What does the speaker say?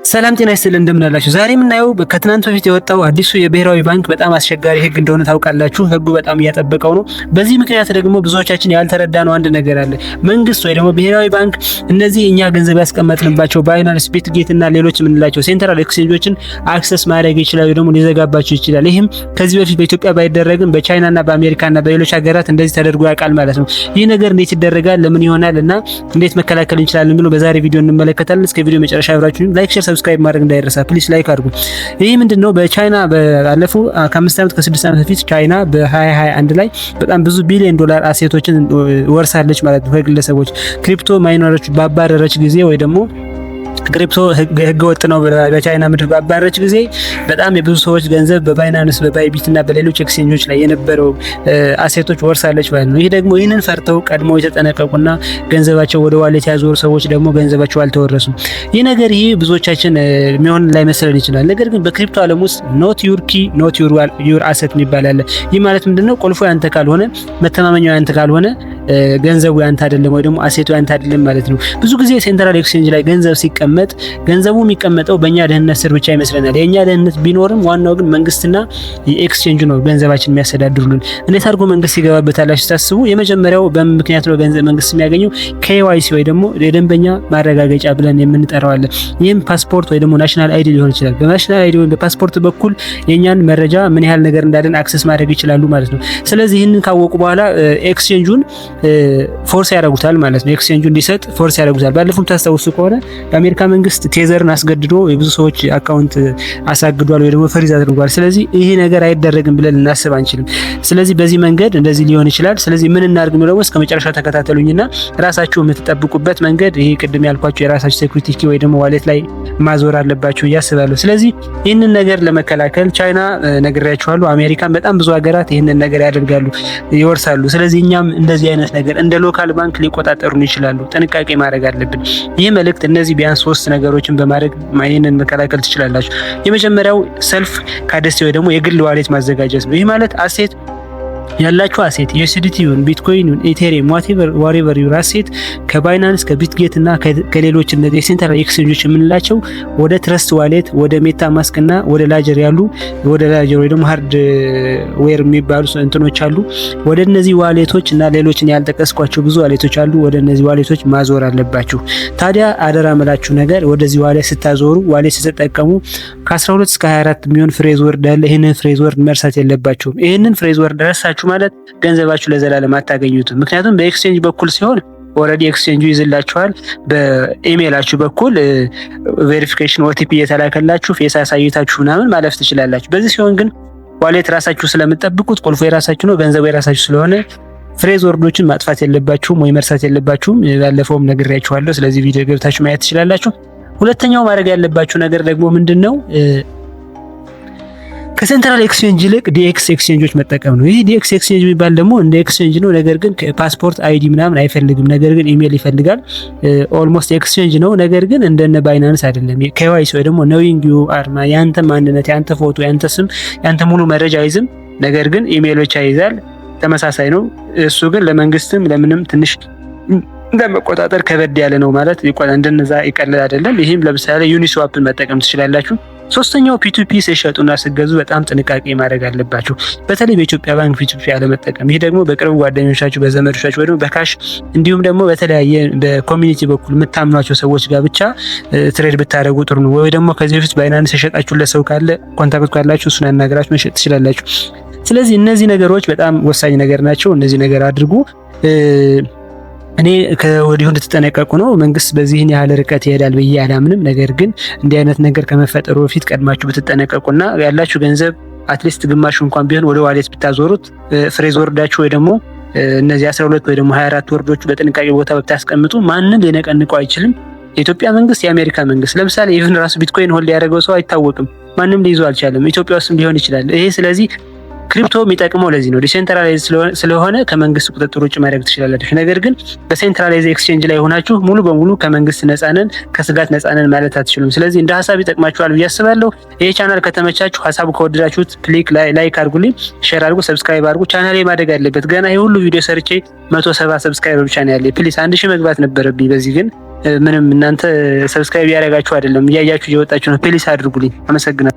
ሰላም ጤና ይስጥልን እንደምናላችሁ። ዛሬ የምናየው ከትናንት በፊት የወጣው አዲሱ የብሔራዊ ባንክ በጣም አስቸጋሪ ህግ እንደሆነ ታውቃላችሁ። ህጉ በጣም እያጠበቀው ነው። በዚህ ምክንያት ደግሞ ብዙዎቻችን ያልተረዳነው አንድ ነገር አለ። መንግስት ወይ ደግሞ ብሔራዊ ባንክ እነዚህ እኛ ገንዘብ ያስቀመጥንባቸው ባይናንስ፣ ቢትጌት እና ሌሎች የምንላቸው ሴንትራል ኤክስቼንጆችን አክሰስ ማድረግ ይችላል ወይ ደግሞ ሊዘጋባቸው ይችላል። ይህም ከዚህ በፊት በኢትዮጵያ ባይደረግም በቻይና እና በአሜሪካ እና በሌሎች ሀገራት እንደዚህ ተደርጎ ያውቃል ማለት ነው። ይህ ነገር እንዴት ይደረጋል፣ ለምን ይሆናል እና እንዴት መከላከል እንችላለን ብሎ በዛሬ ቪዲዮ እንመለከታለን። እስከ ቪዲዮ መጨረሻ አብራችሁ ላይክ፣ ሼር፣ ሰብስክራይብ ማድረግ እንዳይረሳ ፕሊስ ላይክ አድርጉ። ይሄ ምንድነው? በቻይና ባለፈው ከ5 ዓመት ከ6 ዓመት በፊት ቻይና በ2021 ላይ በጣም ብዙ ቢሊዮን ዶላር አሴቶችን ወርሳለች ማለት ነው ከግለሰቦች ክሪፕቶ ማይነሮች ባባረረች ጊዜ ወይ ደግሞ ክሪፕቶ ህገ ወጥ ነው በቻይና ምድር ባባረረች ጊዜ በጣም የብዙ ሰዎች ገንዘብ በባይናንስ በባይቢት እና በሌሎች ኤክስቼንጆች ላይ የነበረው አሴቶች ወርሳለች ማለት ነው። ይሄ ደግሞ ይህንን ፈርተው ቀድሞ የተጠነቀቁና ገንዘባቸው ወደ ዋሌት ያዞሩ ሰዎች ደግሞ ገንዘባቸው አልተወረሱም። ይህ ነገር ብዙዎቻችን የሚሆን ላይ መሰለን ይችላል። ነገር ግን በክሪፕቶ ዓለም ውስጥ ኖት ዩር ኪ ኖት ዩር አሴት የሚባል አለ። ይህ ማለት ምንድነው? ቁልፉ ያንተ ካልሆነ፣ መተማመኛው ያንተ ካልሆነ ገንዘቡ ያንተ አይደለም ወይ ደግሞ አሴቱ ያንተ አይደለም ማለት ነው። ብዙ ጊዜ ሴንትራል ኤክስቼንጅ ላይ ገንዘብ ሲቀመጥ ገንዘቡ የሚቀመጠው በእኛ ደህንነት ስር ብቻ ይመስለናል። የእኛ ደህንነት ቢኖርም ዋናው ግን መንግስትና የኤክስቼንጁ ነው ገንዘባችን የሚያስተዳድሩልን። እንዴት አድርጎ መንግስት ይገባበታላችሁ ታስቡ? የመጀመሪያው በምን ምክንያት ነው ገንዘብ መንግስት የሚያገኘው? KYC ወይ ደግሞ የደንበኛ ማረጋገጫ ብለን የምንጠራው አለ። ይህም ፓስፖርት ወይ ደግሞ ናሽናል አይዲ ሊሆን ይችላል። በናሽናል አይዲ ወይ በፓስፖርት በኩል የኛን መረጃ ምን ያህል ነገር እንዳለን አክሰስ ማድረግ ይችላሉ ማለት ነው። ስለዚህ ይህንን ካወቁ በኋላ ኤክስቼንጁን ፎርስ ያደርጉታል ማለት ነው። ኤክስቼንጁ እንዲሰጥ ፎርስ ያደርጉታል። ባለፈው ታስታውሱ ከሆነ የአሜሪካ መንግስት ቴዘርን አስገድዶ የብዙ ሰዎች አካውንት አሳግዷል ወይ ደግሞ ፍሪዝ አድርጓል። ስለዚህ ይሄ ነገር አይደረግም ብለን ልናስብ አንችልም። ስለዚህ በዚህ መንገድ እንደዚህ ሊሆን ይችላል። ስለዚህ ምን እናድርግ ነው ደግሞ እስከ መጨረሻ ተከታተሉኝና ራሳችሁ የምትጠብቁበት መንገድ ይሄ ቅድም ያልኳችሁ የራሳችሁ ሴኩሪቲ ኪ ወይ ደግሞ ዋሌት ላይ ማዞር አለባችሁ እያስባለሁ። ስለዚህ ይህንን ነገር ለመከላከል ቻይና ነግሬያችኋለሁ፣ አሜሪካን በጣም ብዙ ሀገራት ይህንን ነገር ያደርጋሉ፣ ይወርሳሉ። ስለዚህ እኛም እንደዚህ አይነት ነገር እንደ ሎካል ባንክ ሊቆጣጠሩን ይችላሉ። ጥንቃቄ ማድረግ አለብን። ይህ መልእክት እነዚህ ቢያንስ 3 ነገሮችን በማድረግ ይህንን መከላከል ትችላላችሁ። የመጀመሪያው ሰልፍ ካደስቲ ወይ ደግሞ የግል ዋሌት ማዘጋጀት ነው። ይህ ማለት አሴት ያላችሁ አሴት USDT ዩን ቢትኮይን ዩን ኢቴሪየም ዋትኤቨር ዩር አሴት ከባይናንስ ከቢትጌት እና ከሌሎች እነዚህ የሴንትራል ኤክስቼንጆች የምንላቸው ወደ ትረስት ዋሌት ወደ ሜታ ማስክ እና ወደ ላጀር ያሉ ወደ ላጀር ወይ ደግሞ ሃርድ ዌር የሚባሉ እንትኖች አሉ። ወደ እነዚህ ዋሌቶች እና ሌሎችን ያልጠቀስኳቸው ብዙ ዋሌቶች አሉ። ወደ እነዚህ ዋሌቶች ማዞር አለባችሁ። ታዲያ አደራ መላችሁ ነገር ወደዚህ ዋሌት ስታዞሩ ዋሌት ስትጠቀሙ ከ12 እስከ 24 የሚሆን ፍሬዝ ወርድ አለ። ይሄንን ፍሬዝ ወርድ መርሳት የለባችሁም። ይሄንን ፍሬዝ ወርድ ረሳችሁ ማለት ገንዘባችሁ ለዘላለም አታገኙትም። ምክንያቱም በኤክስቼንጅ በኩል ሲሆን ኦልሬዲ ኤክስቼንጁ ይዝላችኋል። በኢሜይላችሁ በኩል ቬሪፊኬሽን OTP እየተላከላችሁ ፌስ አሳይታችሁ ምናምን ማለፍ ትችላላችሁ። በዚህ ሲሆን ግን ዋሌት ራሳችሁ ስለምትጠብቁት ቁልፉ የራሳችሁ ነው፣ ገንዘቡ የራሳችሁ ስለሆነ ፍሬዝ ወርዶችን ማጥፋት የለባችሁም ወይ መርሳት የለባችሁም። ባለፈውም ነግሬያችኋለሁ። ስለዚህ ቪዲዮ ገብታችሁ ማየት ትችላላችሁ። ሁለተኛው ማድረግ ያለባችሁ ነገር ደግሞ ምንድነው? ከሴንትራል ኤክስቼንጅ ይልቅ DX ኤክስቼንጆች መጠቀም ነው። ይህ DX ኤክስቼንጅ የሚባል ደግሞ እንደ ኤክስቼንጅ ነው፣ ነገር ግን ፓስፖርት አይዲ ምናምን አይፈልግም። ነገር ግን ኢሜል ይፈልጋል። ኦልሞስት ኤክስቼንጅ ነው፣ ነገር ግን እንደነ ባይናንስ አይደለም። KYC ወይ ደግሞ ኖዊንግ ዩ አርማ ያንተ ማንነት፣ ያንተ ፎቶ፣ ያንተ ስም፣ ያንተ ሙሉ መረጃ አይዝም። ነገር ግን ኢሜል ብቻ ይይዛል። ተመሳሳይ ነው። እሱ ግን ለመንግስትም ለምንም ትንሽ እንደመቆጣጠር ከበድ ያለ ነው ማለት እንደነዛ ይቀልል አይደለም። ይህም ለምሳሌ ዩኒስዋፕን መጠቀም ትችላላችሁ። ሶስተኛው P2P ሲሸጡና ሲገዙ በጣም ጥንቃቄ ማድረግ አለባችሁ። በተለይ በኢትዮጵያ ባንክ P2P አለመጠቀም። ይሄ ደግሞ በቅርብ ጓደኞቻችሁ፣ በዘመዶቻችሁ ወይ ደግሞ በካሽ እንዲሁም ደግሞ በተለያየ በኮሚኒቲ በኩል የምታምኗቸው ሰዎች ጋር ብቻ ትሬድ ብታደርጉ ጥሩ ነው። ወይ ደግሞ ከዚህ በፊት ባይናንስ የሸጣችሁለት ሰው ካለ ኮንታክት ካላችሁ እሱን አናግራችሁ መሸጥ ትችላላችሁ። ስለዚህ እነዚህ ነገሮች በጣም ወሳኝ ነገር ናቸው። እነዚህ ነገር አድርጉ። እኔ ከወዲሁ እንድትጠነቀቁ ነው። መንግስት በዚህን ያህል ርቀት ይሄዳል ብዬ አላምንም። ነገር ግን እንዲህ አይነት ነገር ከመፈጠሩ በፊት ቀድማችሁ ብትጠነቀቁና ያላችሁ ገንዘብ አትሊስት ግማሹ እንኳን ቢሆን ወደ ዋሌት ብታዞሩት ፍሬዝ ወርዳችሁ ወይ ደግሞ እነዚህ 12 ወይ ደግሞ 24 ወርዶቹ በጥንቃቄ ቦታ ብታስቀምጡ ማንም ሊነቀንቀው አይችልም። የኢትዮጵያ መንግስት፣ የአሜሪካ መንግስት ለምሳሌ ኢቭን ራሱ ቢትኮይን ሆልድ ያደረገው ሰው አይታወቅም። ማንም ሊይዘው አልቻለም። ኢትዮጵያ ውስጥም ሊሆን ይችላል። ይሄ ስለዚህ ክሪፕቶ የሚጠቅመው ለዚህ ነው። ዲሴንትራላይዝ ስለሆነ ከመንግስት ቁጥጥር ውጭ ማድረግ ትችላላችሁ። ነገር ግን በሴንትራላይዝ ኤክስቼንጅ ላይ ሆናችሁ ሙሉ በሙሉ ከመንግስት ነፃነን ከስጋት ነፃነን ማለት አትችሉም። ስለዚህ እንደ ሀሳብ ይጠቅማችኋል ብዬ አስባለሁ። ይሄ ቻናል ከተመቻችሁ ሀሳቡ ከወደዳችሁት ላይክ አድርጉልኝ፣ ሼር አድርጉ፣ ሰብስክራይብ አድርጉ። ቻናሌ ማደግ አለበት። ገና ይሄ ሁሉ ቪዲዮ ሰርቼ 170 ሰብስክራይበር ብቻ ነው ያለኝ። ፕሊስ 1000 መግባት ነበረብኝ። በዚህ ግን ምንም እናንተ ሰብስክራይብ ያደረጋችሁ አይደለም፣ እያያችሁ እየወጣችሁ ነው። ፕሊስ አድርጉልኝ። አመሰግናለሁ።